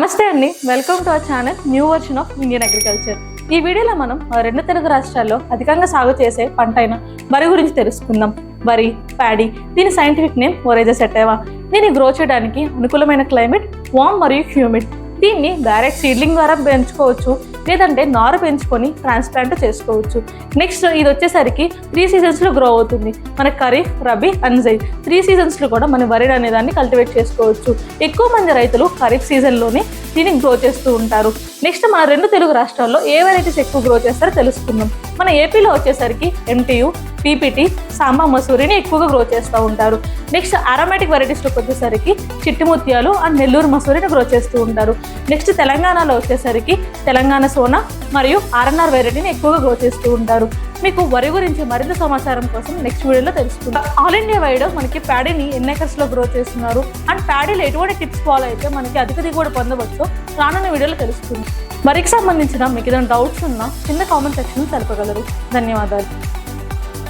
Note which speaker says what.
Speaker 1: నమస్తే అండి, welcome to our channel new version of Indian agriculture. ఈ వీడియోలో మనం రెండు తెలుగు రాష్ట్రాల్లో అధికంగా సాగు చేసే పంట అయిన వరి గురించి తెలుసుకుందాం. వరి, ప్యాడీ, దీని సైంటిఫిక్ నేమ్ ఒరైజా సెటైవా. దీన్ని గ్రో చేయడానికి అనుకూలమైన క్లైమేట్ వామ్ మరియు హ్యూమిడ్. దీన్ని డైరెక్ట్ సీడ్లింగ్ ద్వారా పెంచుకోవచ్చు, లేదంటే నారు పెంచుకొని ట్రాన్స్ప్లాంట్ చేసుకోవచ్చు. నెక్స్ట్ ఇది వచ్చేసరికి 3 సీజన్స్లో గ్రో అవుతుంది. మన ఖరీఫ్, రబీ అండ్ జైద్ 3 సీజన్స్లో కూడా మన వరి అనేదాన్ని కల్టివేట్ చేసుకోవచ్చు. ఎక్కువ మంది రైతులు ఖరీఫ్ సీజన్లోనే దీన్ని గ్రో చేస్తూ ఉంటారు. నెక్స్ట్ మన రెండు తెలుగు రాష్ట్రాల్లో ఏ వెరైటీస్ ఎక్కువ గ్రో చేస్తారో తెలుసుకుందాం. మన ఏపీలో వచ్చేసరికి ఎంటీయు, పీపీటీ, సాంబా మసూరిని ఎక్కువగా గ్రో చేస్తూ ఉంటారు. నెక్స్ట్ అరోమాటిక్ వెరైటీస్లోకి వచ్చేసరికి చిట్టి ముత్యాలు అండ్ నెల్లూరు మసూరిని గ్రో చేస్తూ ఉంటారు. నెక్స్ట్ తెలంగాణలో వచ్చేసరికి తెలంగాణ సోనా మరియు ఆర్ఎన్ఆర్ వెరైటీని ఎక్కువగా గ్రో చేస్తూ ఉంటారు. మీకు వరి గురించి మరింత సమాచారం కోసం నెక్స్ట్ వీడియోలో తెలుసుకుందాం. ఆల్ ఇండియా వైడ్ మనకి ప్యాడీని ఎన్ని ఎకర్స్లో గ్రో చేస్తున్నారు అండ్ ప్యాడీలో ఎటువంటి టిప్స్ ఫాలో అయితే మనకి అధిక దిగుబడి పొందవచ్చో రానున్న వీడియోలో తెలుసుకుందాం. వరికి సంబంధించిన మీకు ఏదైనా డౌట్స్ ఉన్నా కింద కామెంట్ సెక్షన్ తెలపగలరు. ధన్యవాదాలు.